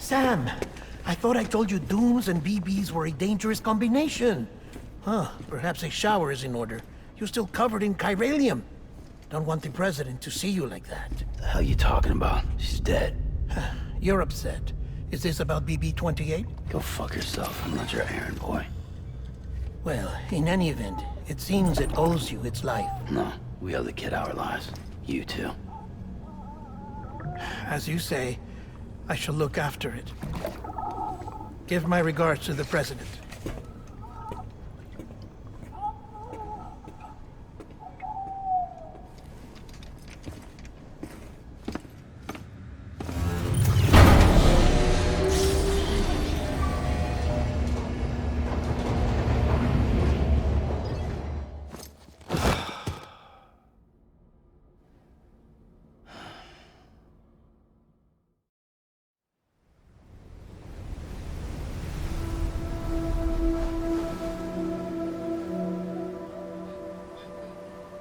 Sam, I thought I told you dooms and BBs were a dangerous combination. Huh, perhaps a shower is in order. You're still covered in chiralium. Don't want the president to see you like that. The hell you talking about? She's dead. You're upset. Is this about BB-28? Go fuck yourself. I'm not your errand boy. Well, in any event, it seems it owes you its life. No, we owe the kid our lives. You too. As you say, I shall look after it. Give my regards to the president.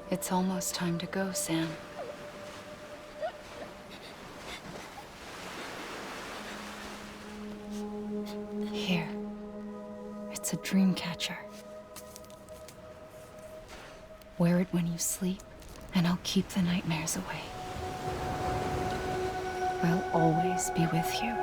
It's almost time to go, Sam. Here. It's a dream catcher. Wear it when you sleep, and I'll keep the nightmares away. I'll always be with you.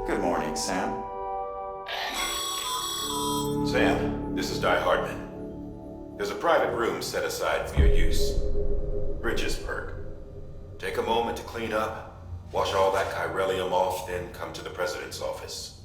Good morning, Sam. Sam, this is Di Hardman. There's a private room set aside for your use. Bridges perk. Take a moment to clean up, wash all that chiralium off, then come to the president's office.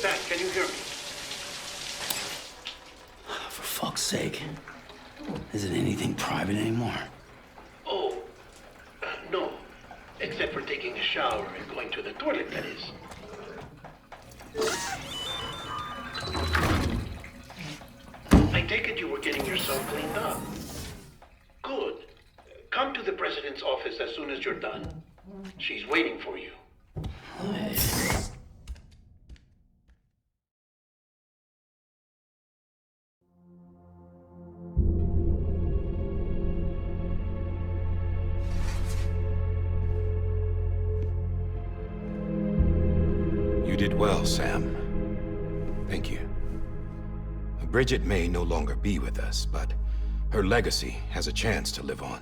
Sam, can you hear me? For fuck's sake. Isn't anything private anymore? Oh, no. Except for taking a shower and going to the toilet, that is. I take it you were getting yourself cleaned up. Good. Come to the president's office as soon as you're done. She's waiting for you. You did well, Sam. Thank you. Bridget may no longer be with us, but her legacy has a chance to live on.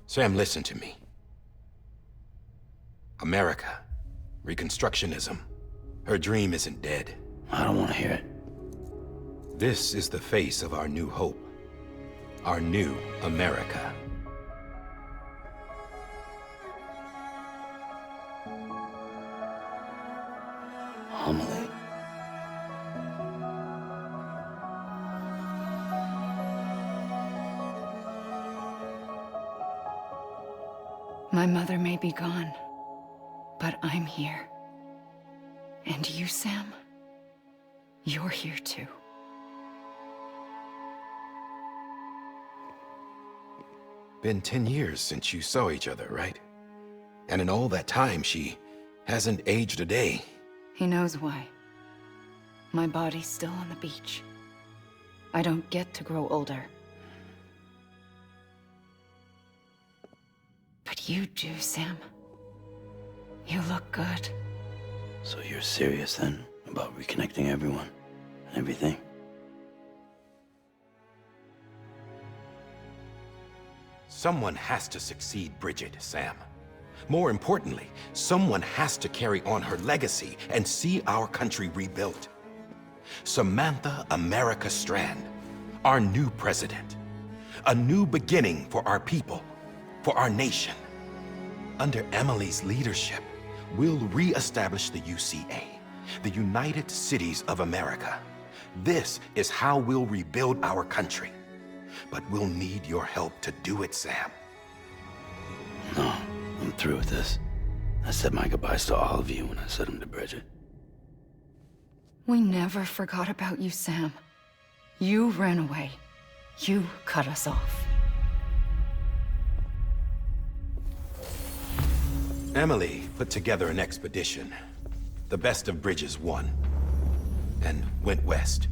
Sam, listen to me. America, Reconstructionism, her dream isn't dead. I don't want to hear it. This is the face of our new hope, our new America. Amelie. My mother may be gone, but I'm here. And you, Sam? You're here too. Been 10 years since you saw each other, right? And in all that time, she hasn't aged a day. He knows why. My body's still on the beach. I don't get to grow older. But you do, Sam. You look good. So you're serious then about reconnecting everyone and everything? Someone has to succeed Bridget, Sam. More importantly, someone has to carry on her legacy and see our country rebuilt. Samantha America Strand, our new president. A new beginning for our people, for our nation. Under Amelie's leadership, we'll re-establish the UCA, the United Cities of America. This is how we'll rebuild our country. But we'll need your help to do it, Sam. No, I'm through with this. I said my goodbyes to all of you when I said them to Bridget. We never forgot about you, Sam. You ran away. You cut us off. Amelie put together an expedition. The best of Bridges won, and went west.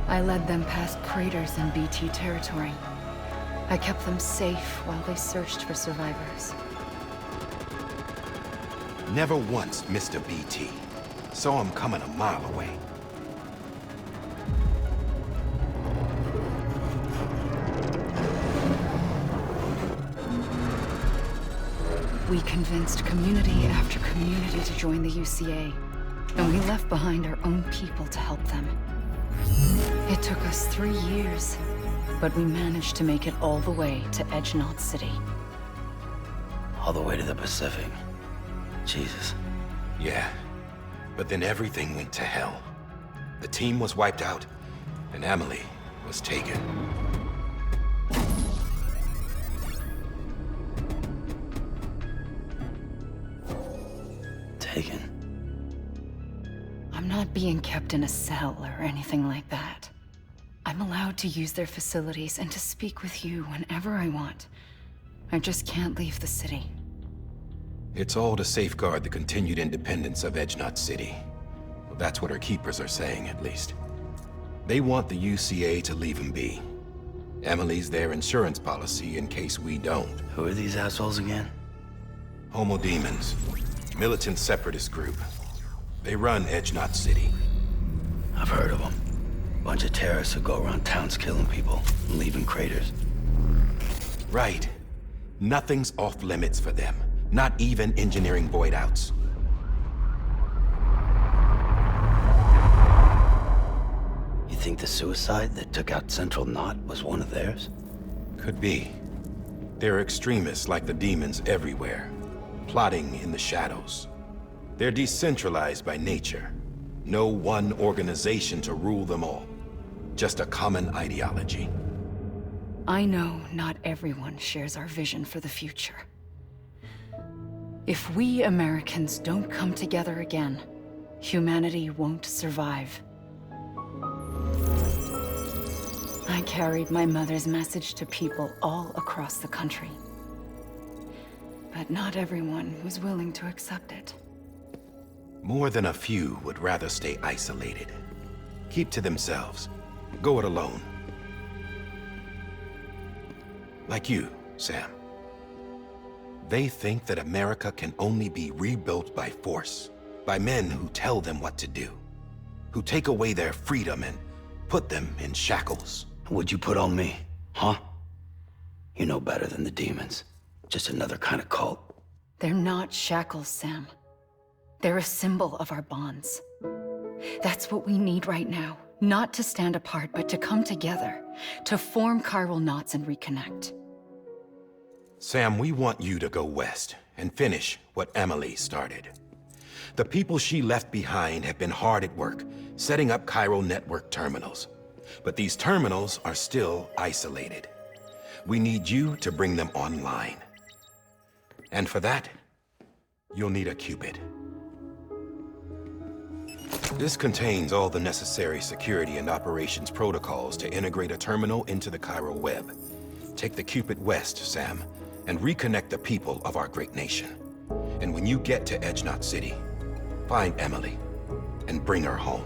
I led them past craters in BT territory. I kept them safe while they searched for survivors. Never once missed a BT. Saw him coming a mile away. We convinced community after community to join the UCA, and we left behind our own people to help them. It took us 3 years, but we managed to make it all the way to Edgenot City. All the way to the Pacific. Jesus. Yeah, but then everything went to hell. The team was wiped out, and Amelie was taken. Taken. I'm not being kept in a cell or anything like that. I'm allowed to use their facilities and to speak with you whenever I want. I just can't leave the city. It's all to safeguard the continued independence of Edgenot City. Well, that's what our keepers are saying, at least. They want the UCA to leave him be. Amelie's their insurance policy in case we don't. Who are these assholes again? Homo Demons. Militant separatist group. They run Edgenot City. I've heard of them. Bunch of terrorists who go around towns killing people and leaving craters. Right. Nothing's off limits for them. Not even engineering void outs. You think the suicide that took out Central Knot was one of theirs? Could be. There are extremists like the demons everywhere, plotting in the shadows. They're decentralized by nature. No one organization to rule them all. Just a common ideology. I know not everyone shares our vision for the future. If we Americans don't come together again, humanity won't survive. I carried my mother's message to people all across the country. But not everyone was willing to accept it. More than a few would rather stay isolated. Keep to themselves. Go it alone. Like you, Sam. They think that America can only be rebuilt by force, by men who tell them what to do, who take away their freedom and put them in shackles. What'd you put on me, huh? You know better than the demons. Just another kind of cult. They're not shackles, Sam. They're a symbol of our bonds. That's what we need right now. Not to stand apart, but to come together, to form chiral knots and reconnect. Sam, we want you to go west and finish what Amelie started. The people she left behind have been hard at work, setting up chiral network terminals. But these terminals are still isolated. We need you to bring them online. And for that, you'll need a Cupid. This contains all the necessary security and operations protocols to integrate a terminal into the chiral web. Take the Cupid west, Sam, and reconnect the people of our great nation. And when you get to Edgenot City, find Amelie and bring her home.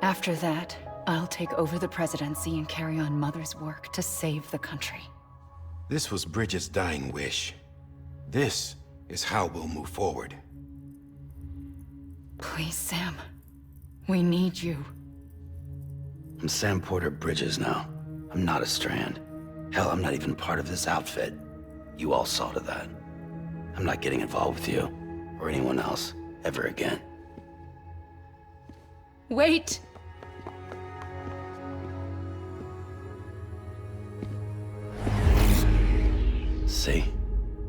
After that, I'll take over the presidency and carry on Mother's work to save the country. This was Bridget's dying wish. This is how we'll move forward. Please, Sam. We need you. I'm Sam Porter Bridges now. I'm not a Strand. Hell, I'm not even part of this outfit. You all saw to that. I'm not getting involved with you, or anyone else, ever again. Wait! See?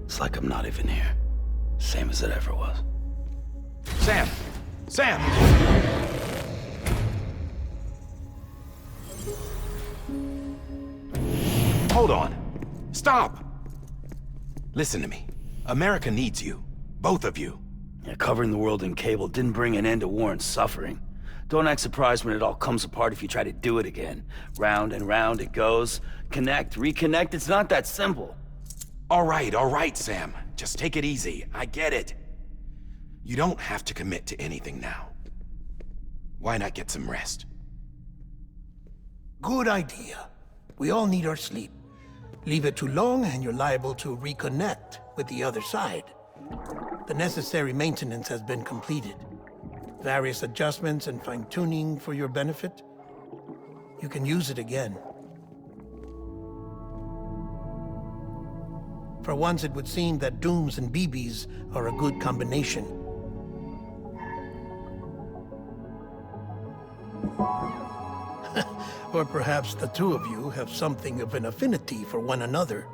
It's like I'm not even here. Same as it ever was. Sam! Sam! Hold on. Stop! Listen to me. America needs you. Both of you. Yeah, covering the world in cable didn't bring an end to war and suffering. Don't act surprised when it all comes apart if you try to do it again. Round and round it goes. Connect, reconnect, it's not that simple. All right, Sam. Just take it easy. I get it. You don't have to commit to anything now. Why not get some rest? Good idea. We all need our sleep. Leave it too long and you're liable to reconnect with the other side. The necessary maintenance has been completed. Various adjustments and fine-tuning for your benefit. You can use it again. For once, it would seem that Dooms and BBs are a good combination. Or perhaps the two of you have something of an affinity for one another.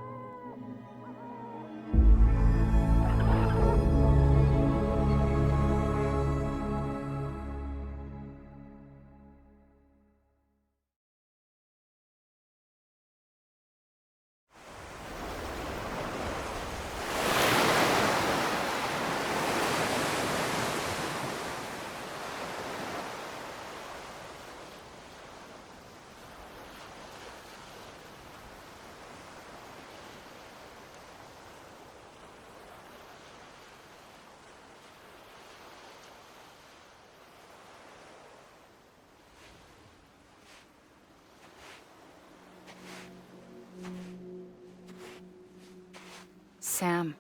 Sam.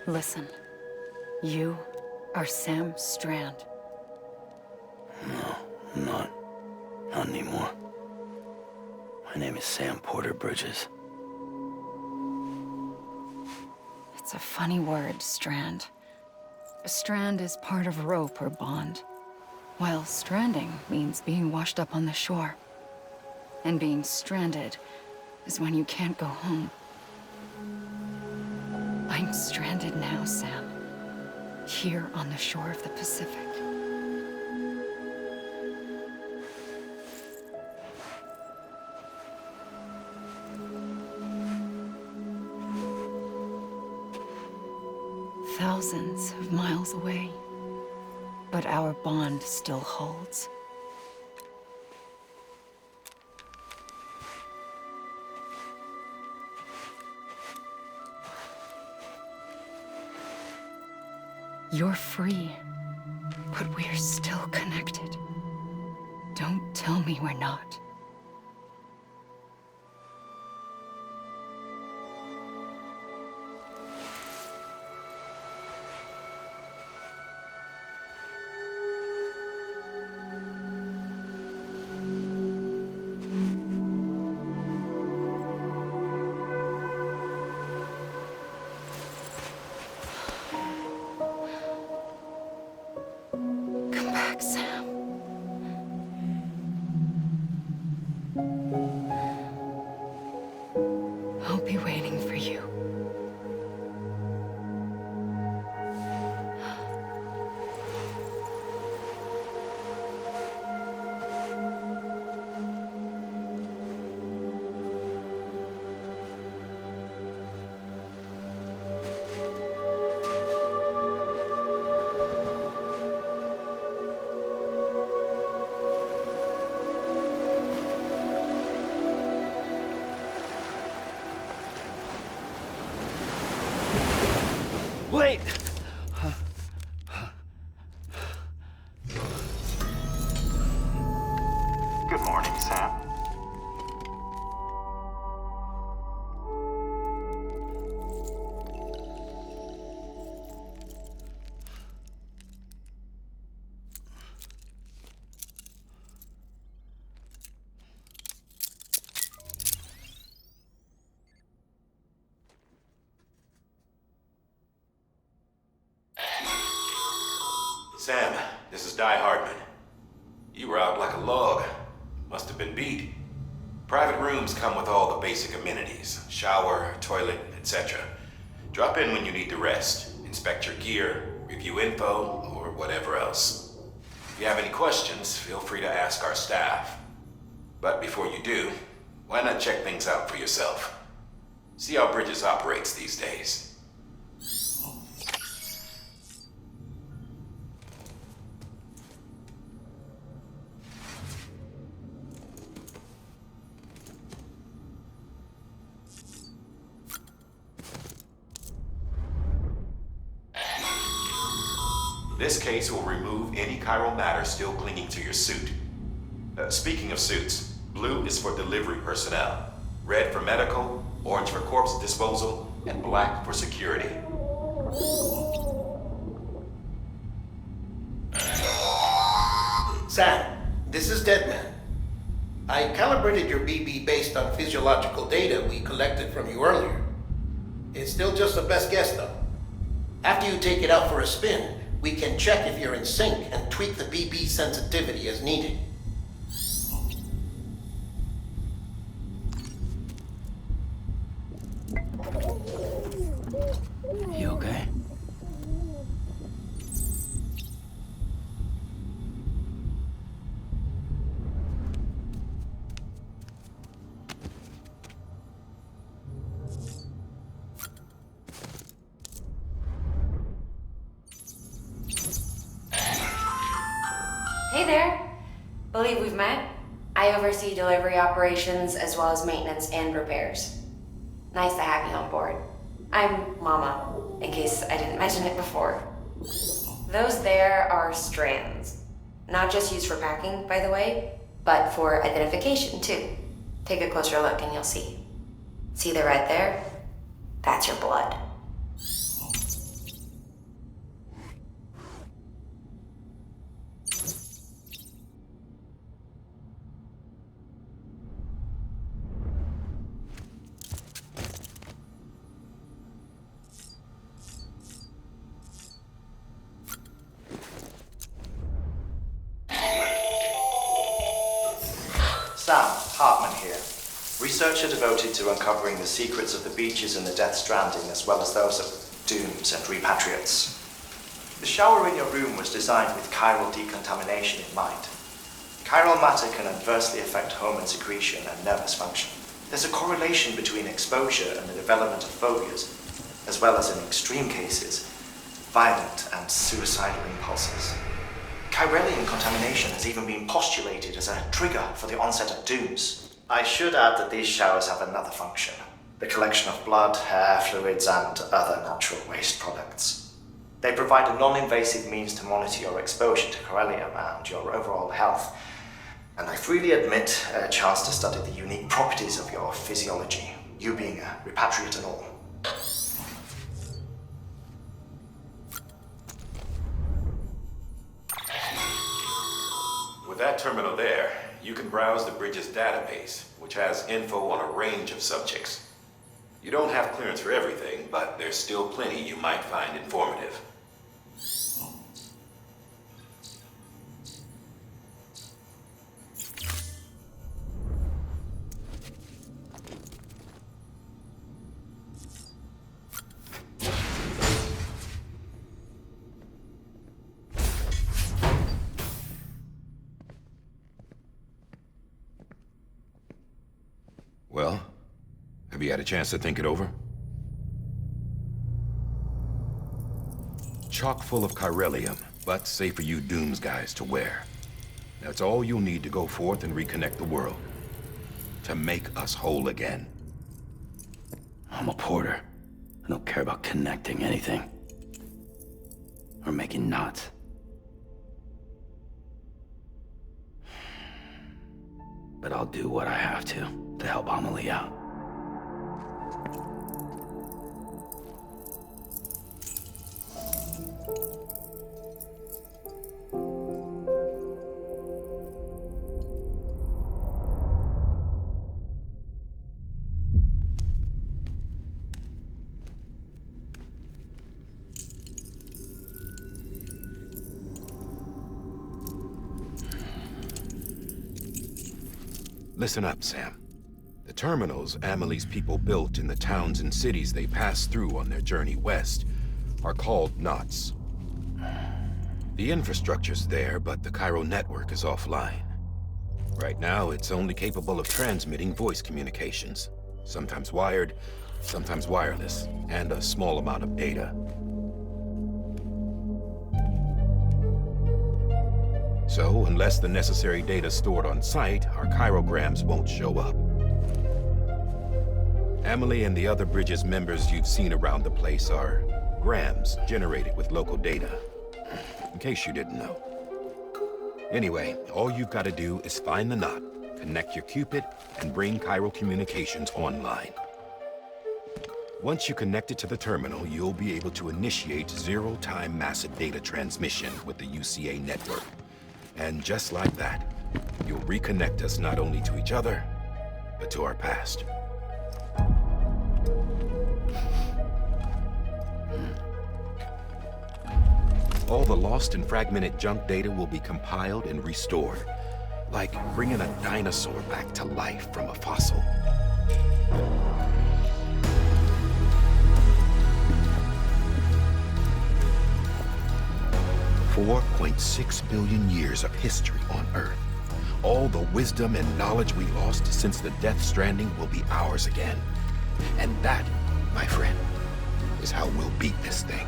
Listen. You are Sam Strand. No, I'm not. Not anymore. My name is Sam Porter Bridges. It's a funny word, strand. A strand is part of rope or bond, while stranding means being washed up on the shore. And being stranded is when you can't go home. I'm stranded now, Sam. Here on the shore of the Pacific. Thousands of miles away, but our bond still holds. You're free, but we're still connected. Don't tell me we're not. Sam. Sam, this is Die Hardman. You were out like a log. Must have been beat. Private rooms come with all the basic amenities. Shower, toilet, etc. Drop in when you need to rest. Inspect your gear, review info, or whatever else. If you have any questions, feel free to ask our staff. But before you do, why not check things out for yourself? See how Bridges operates these days. This case will remove any chiral matter still clinging to your suit. Speaking of suits, blue is for delivery personnel, red for medical, orange for corpse disposal, and black for security. Sam, this is Deadman. I calibrated your BB based on physiological data we collected from you earlier. It's still just a best guess, though. After you take it out for a spin, we can check if you're in sync and tweak the BB sensitivity as needed. You okay? Hey there! Believe we've met. I oversee delivery operations as well as maintenance and repairs. Nice to have you on board. I'm Mama, in case I didn't mention it before. Those there are strands. Not just used for packing, by the way, but for identification too. Take a closer look and you'll see. See the red there? That's your blood. Sam, Hartman here. Researcher devoted to uncovering the secrets of the beaches in the Death Stranding as well as those of dooms and repatriates. The shower in your room was designed with chiral decontamination in mind. Chiral matter can adversely affect hormone secretion and nervous function. There's a correlation between exposure and the development of phobias, as well as in extreme cases, violent and suicidal impulses. Chiralium contamination has even been postulated as a trigger for the onset of dooms. I should add that these showers have another function: the collection of blood, hair, fluids, and other natural waste products. They provide a non-invasive means to monitor your exposure to chiralium and your overall health, and I freely admit a chance to study the unique properties of your physiology, you being a repatriate and all. With that terminal there, you can browse the Bridges database, which has info on a range of subjects. You don't have clearance for everything, but there's still plenty you might find informative. Well, have you had a chance to think it over? Chock full of chiralium, but safe for you Dooms guys to wear. That's all you'll need to go forth and reconnect the world. To make us whole again. I'm a porter. I don't care about connecting anything. Or making knots. But I'll do what I have to help Amelie out. Listen up, Sam. The terminals Amelie's people built in the towns and cities they passed through on their journey west are called knots. The infrastructure's there, but the Cairo network is offline. Right now, it's only capable of transmitting voice communications. Sometimes wired, sometimes wireless, and a small amount of data. So, unless the necessary data is stored on site, our chirograms won't show up. Amelie and the other Bridges members you've seen around the place are grams generated with local data. In case you didn't know. Anyway, all you've got to do is find the knot, connect your Cupid, and bring Cairo communications online. Once you connect it to the terminal, you'll be able to initiate zero-time massive data transmission with the UCA network. And just like that, you'll reconnect us not only to each other, but to our past. All the lost and fragmented junk data will be compiled and restored, like bringing a dinosaur back to life from a fossil. $4.6 billion years of history on Earth. All the wisdom and knowledge we lost since the Death Stranding will be ours again. And that, my friend, is how we'll beat this thing.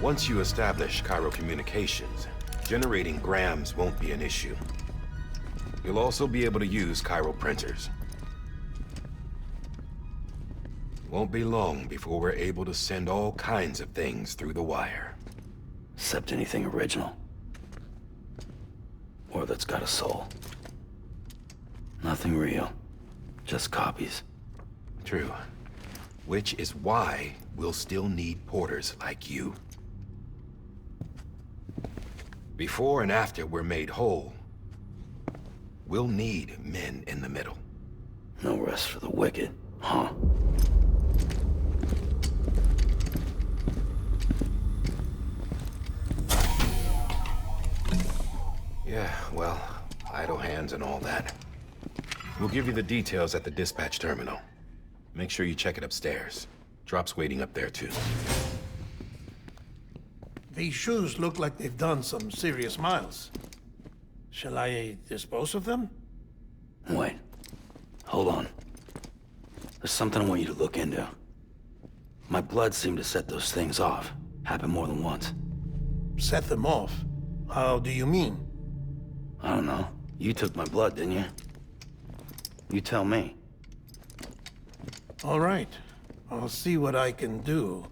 Once you establish Cairo communications, generating grams won't be an issue. You'll also be able to use Cairo printers. Won't be long before we're able to send all kinds of things through the wire. Except anything original. Or that's got a soul. Nothing real. Just copies. True. Which is why we'll still need porters like you. Before and after we're made whole, we'll need men in the middle. No rest for the wicked, huh? Yeah, well, idle hands and all that. We'll give you the details at the dispatch terminal. Make sure you check it upstairs. Drop's waiting up there, too. These shoes look like they've done some serious miles. Shall I dispose of them? Wait. Hold on. There's something I want you to look into. My blood seemed to set those things off. Happened more than once. Set them off? How do you mean? I don't know. You took my blood, didn't you? You tell me. All right. I'll see what I can do.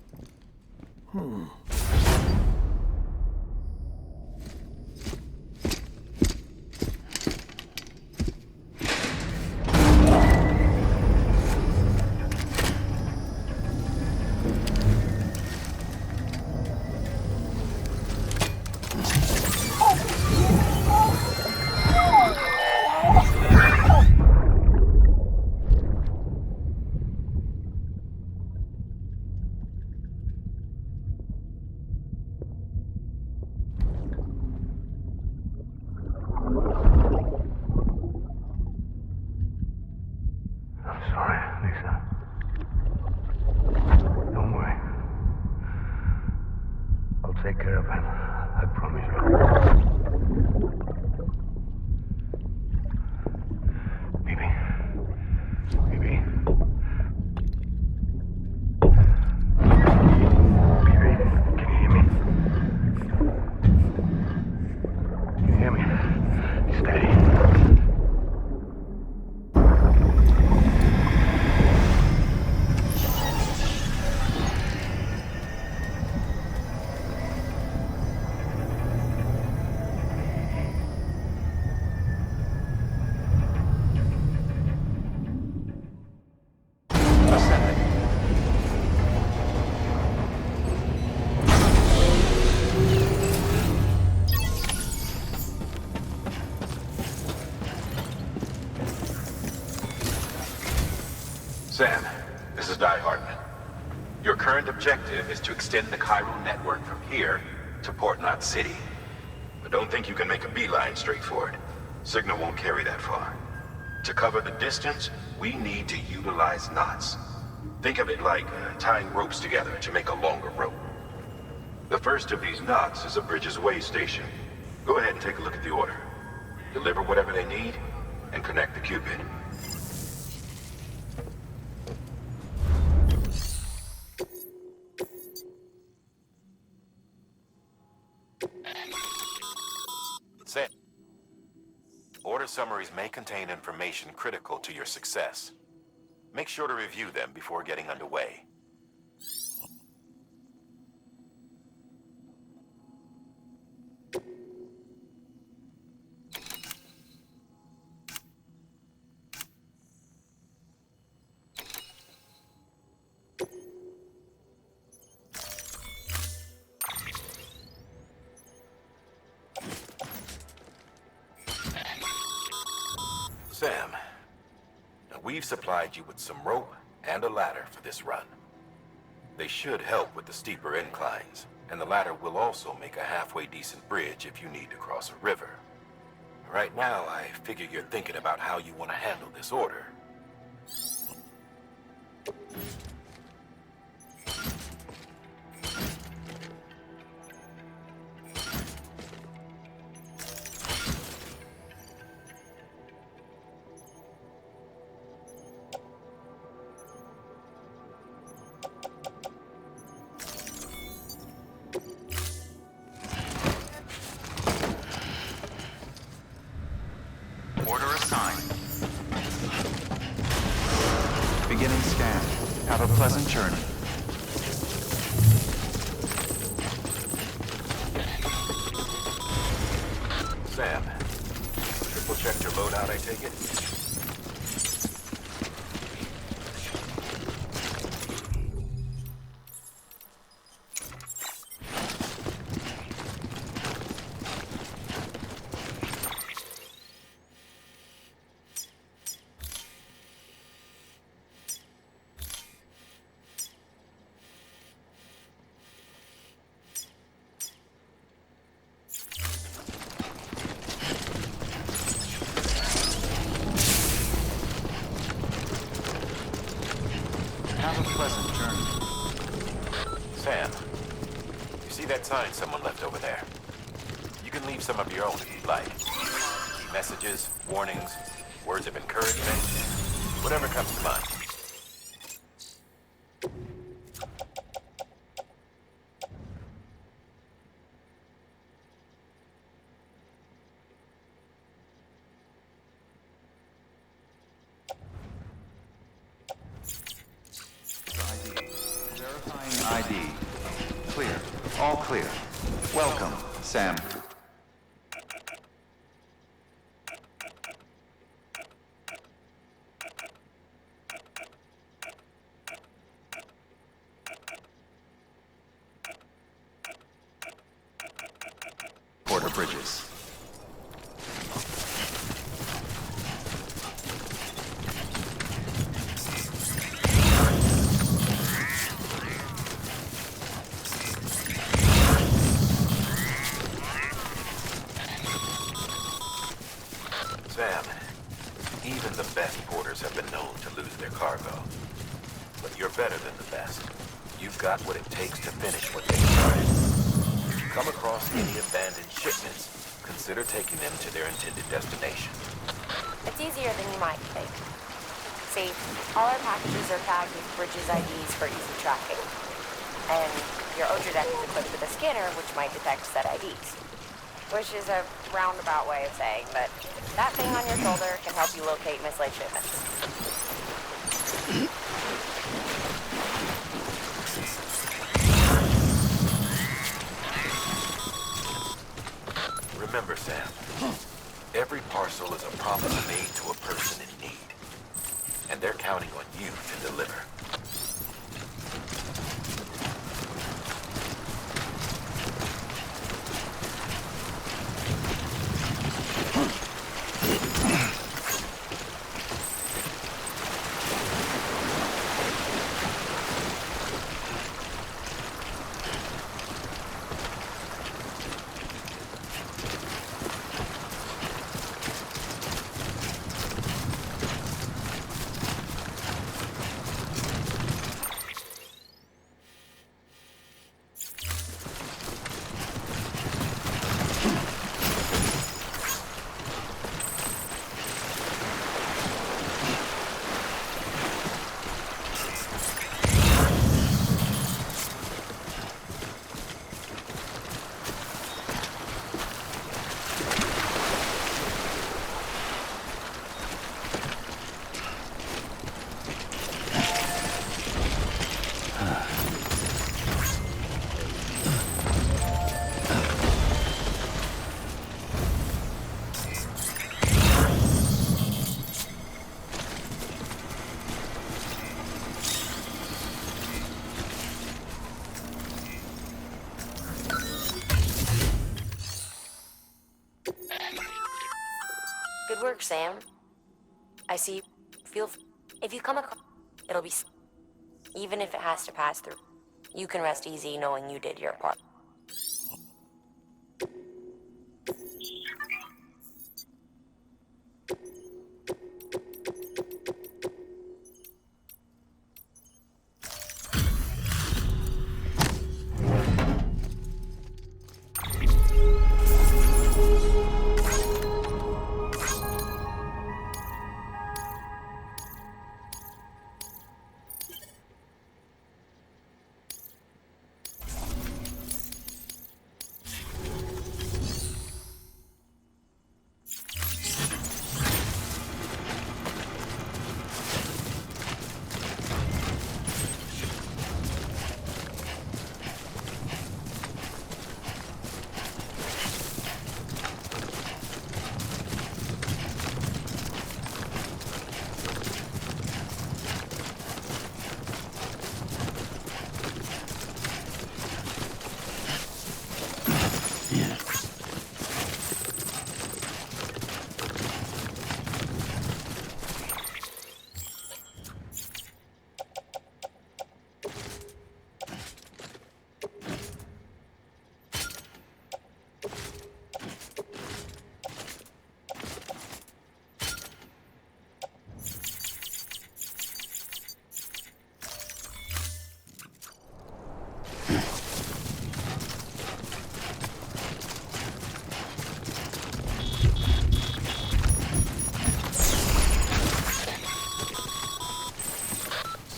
Take care of him. I promise you. Baby. Baby. Baby, can you hear me? Can you hear me? Steady. Sam, this is Hartman. Your current objective is to extend the Cairo network from here to Port Knot City. But But don't think you can make a beeline straight for it. Signal won't carry that far. To cover the distance, we need to utilize knots. Think of it like tying ropes together to make a longer rope. The first of these knots is a Bridges Way station. Go ahead and take a look at the order. Deliver whatever they need, and connect the Cupid. Set. Order summaries may contain information critical to your success. Make sure to review them before getting underway. Sam, now we've supplied you with some rope and a ladder for this run. They should help with the steeper inclines, and the ladder will also make a halfway decent bridge if you need to cross a river. Right now, I figure you're thinking about how you want to handle this order. Order assigned. Beginning scan. Have a pleasant journey. Sam, triple checked your loadout, I take it? Have a pleasant journey. Sam, you see that sign someone left over there? You can leave some of your own if you'd like. Messages, warnings, words of encouragement, whatever comes to mind. Verifying ID. Clear. All clear. Welcome, Sam. Porter Bridges. Sam, even the best porters have been known to lose their cargo. But you're better than the best. You've got what it takes to finish what they started. If you come across any abandoned shipments, consider taking them to their intended destination. It's easier than you might think. See, all our packages are tagged with Bridges IDs for easy tracking. And your Otra deck is equipped with a scanner which might detect said IDs. Which is a roundabout way of saying that that thing on your shoulder can help you locate mislaid shipments. Remember, Sam, every parcel is a promise made to a person in need. And they're counting on you to deliver. Good work, Sam. I see. If you come across, it'll be. Even if it has to pass through, you can rest easy knowing you did your part.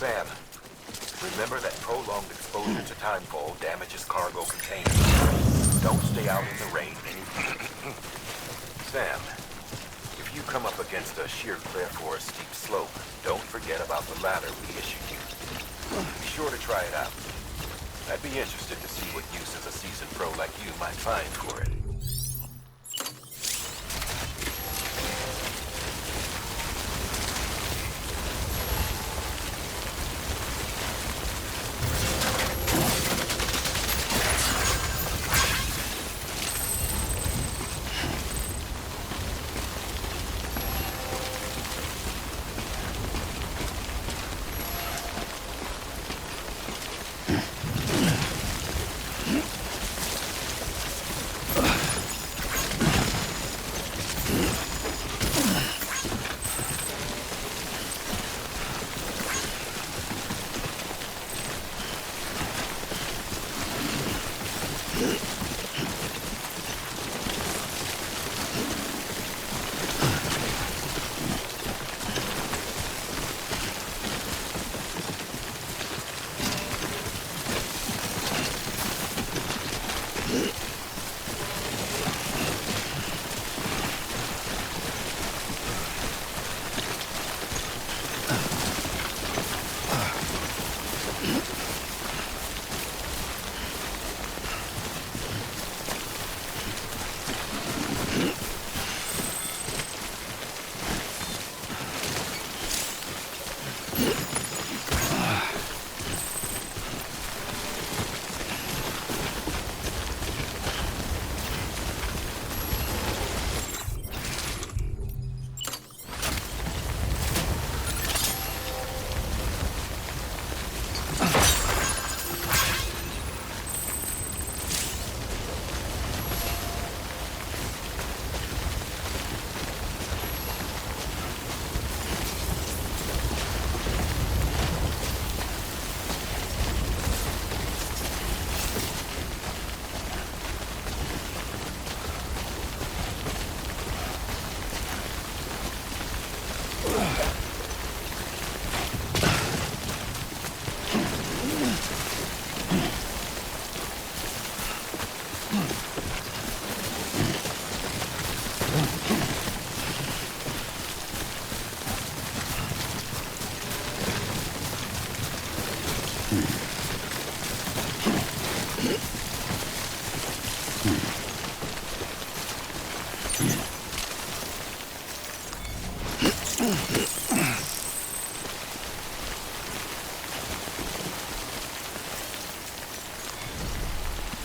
Sam, remember that prolonged exposure to timefall damages cargo containers. Don't stay out in the rain. Sam, if you come up against a sheer cliff or a steep slope, don't forget about the ladder we issued you. Be sure to try it out. I'd be interested to see what uses a seasoned pro like you might find for it.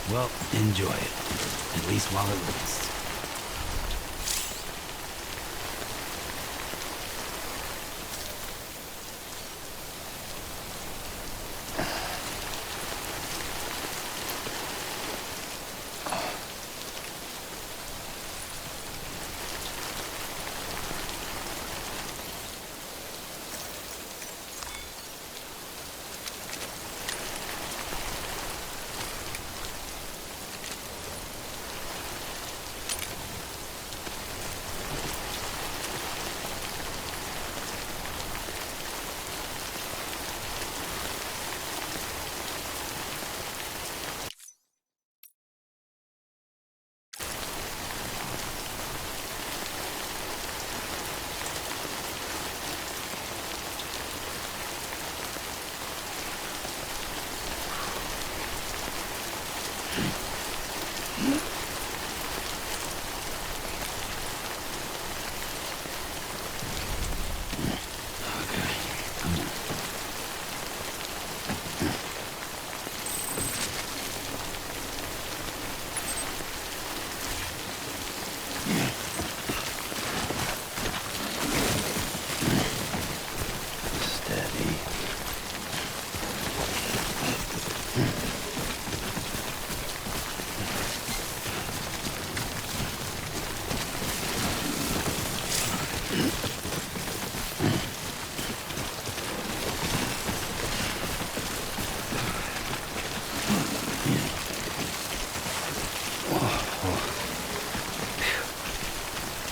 Well, enjoy it. At least while it lasts.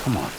Come on.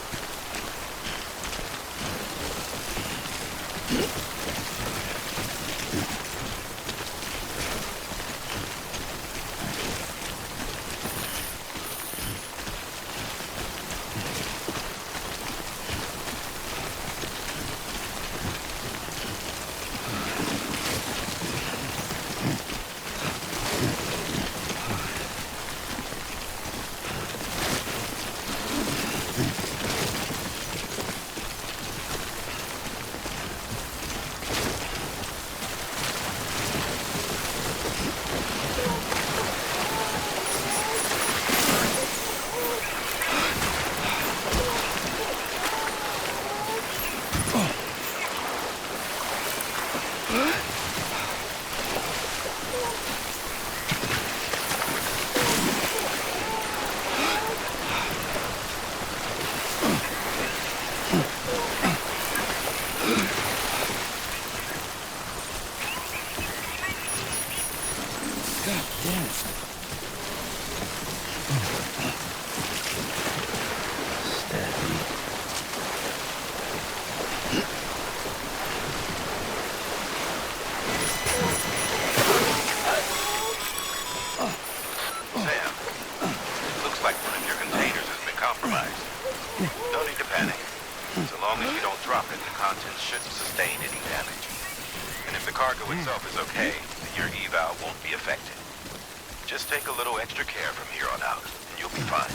Just take a little extra care from here on out, and you'll be fine.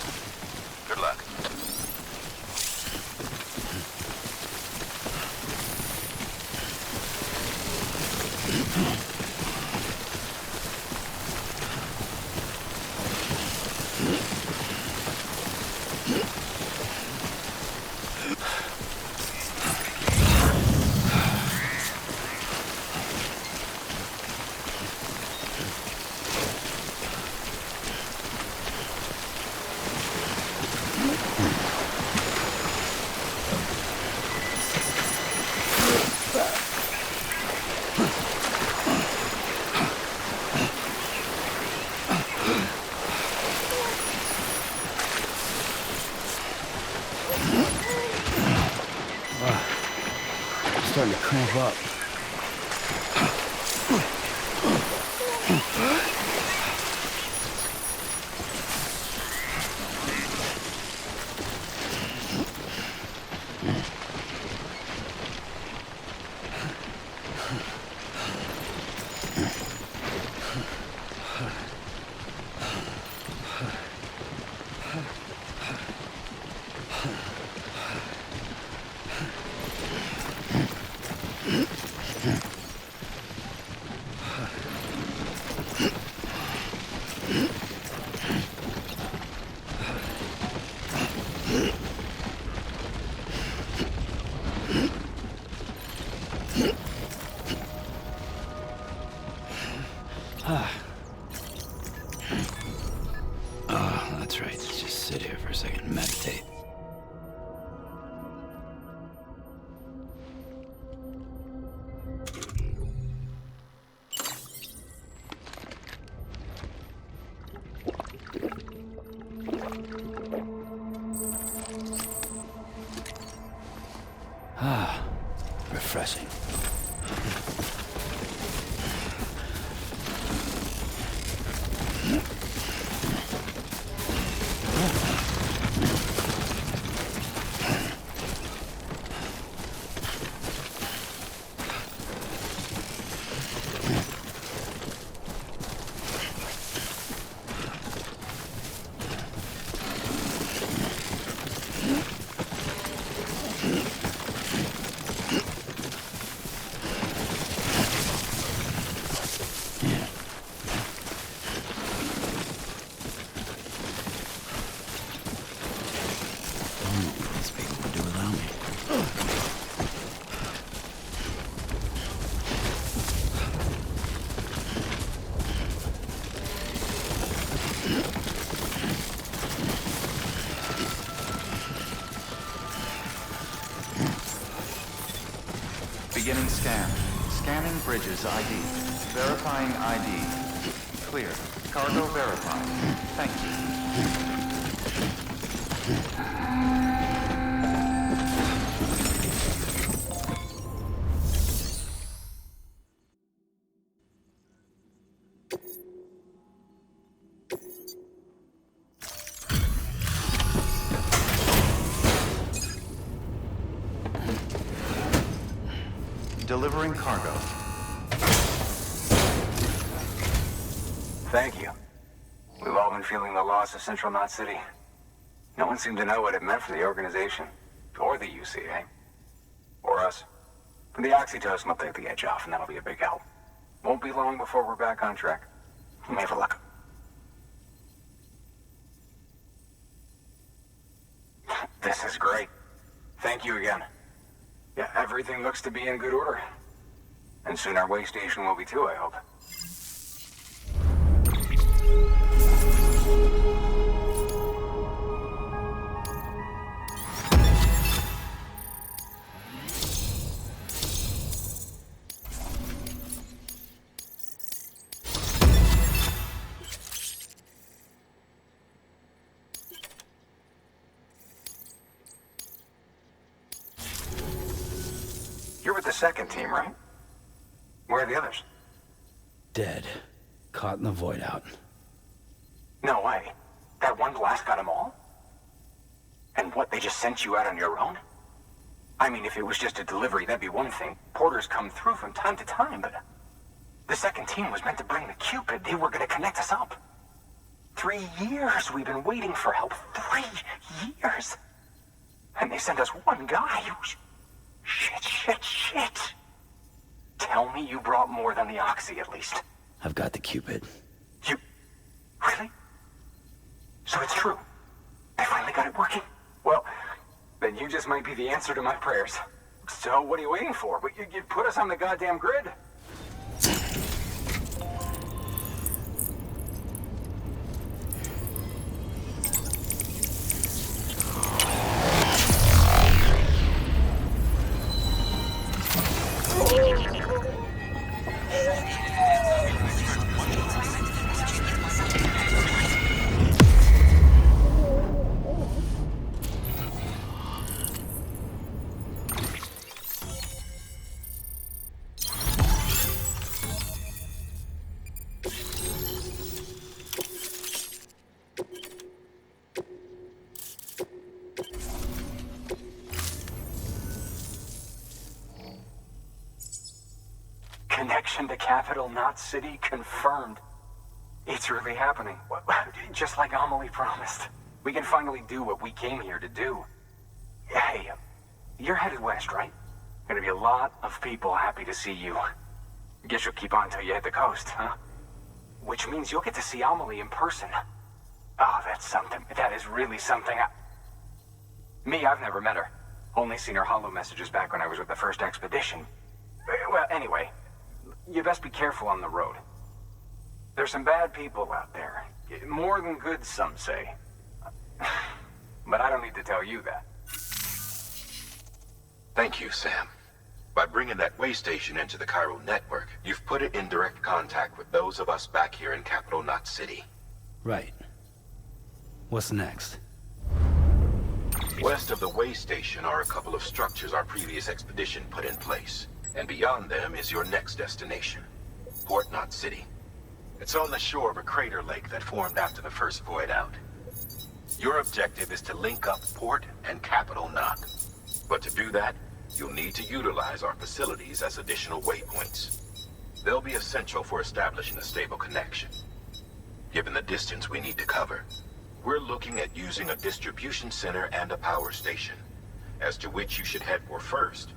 Good luck. Starting to cramp up. Oh, that's right. Let's just sit here for a second and meditate. Ah, refreshing. Bridges ID. Verifying ID. Clear. Cargo verified. Thank you. Delivering cargo. Thank you. We've all been feeling the loss of Central Knot City. No one seemed to know what it meant for the organization, or the UCA, or us. The oxytocin will take the edge off, and that'll be a big help. Won't be long before we're back on track. You may have a luck. This is great. Thank you again. Yeah, everything looks to be in good order. And soon our way station will be too, I hope. You're with the second team, right? Where are the others? Dead. Caught in the void out. No way. That one blast got them all? And what, they just sent you out on your own? I mean, if it was just a delivery, that'd be one thing. Porters come through from time to time, but... The second team was meant to bring the Cupid. They were gonna connect us up. 3 years we've been waiting for help. 3 years! And they sent us one guy who's... Shit. Tell me you brought more than the Oxy, at least. I've got the Cupid. You... Really? So it's true. I finally got it working. Well, then you just might be the answer to my prayers. So what are you waiting for? You put us on the goddamn grid. Connection to Capital Knot City confirmed. It's really happening. Just like Amelie promised. We can finally do what we came here to do. Hey, you're headed west, right? Gonna be a lot of people happy to see you. Guess you'll keep on till you hit the coast, huh? Which means you'll get to see Amelie in person. Oh, that's something. That is really something. Me, I've never met her. Only seen her holo messages back when I was with the first expedition. Well, anyway, you best be careful on the road. There's some bad people out there. More than good, some say. But I don't need to tell you that. Thank you, Sam. By bringing that way station into the Cairo network, you've put it in direct contact with those of us back here in Capital Knot City. Right. What's next? West of the way station are a couple of structures our previous expedition put in place. And beyond them is your next destination, Port Knot City. It's on the shore of a crater lake that formed after the first void out. Your objective is to link up Port and Capital Knot. But to do that, you'll need to utilize our facilities as additional waypoints. They'll be essential for establishing a stable connection. Given the distance we need to cover, we're looking at using a distribution center and a power station, as to which you should head for first.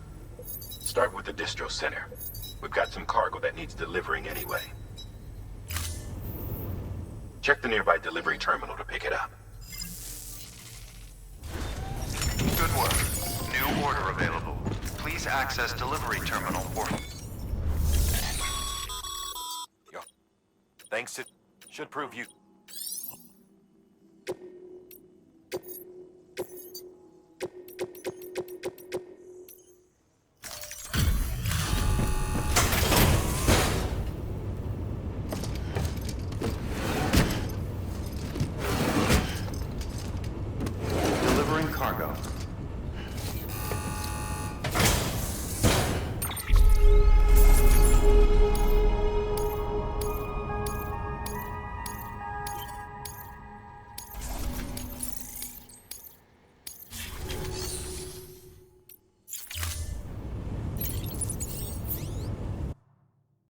Start with the distro center. We've got some cargo that needs delivering anyway. Check the nearby delivery terminal to pick it up. Good work. New order available. Please access delivery terminal or... Thanks, it should prove you...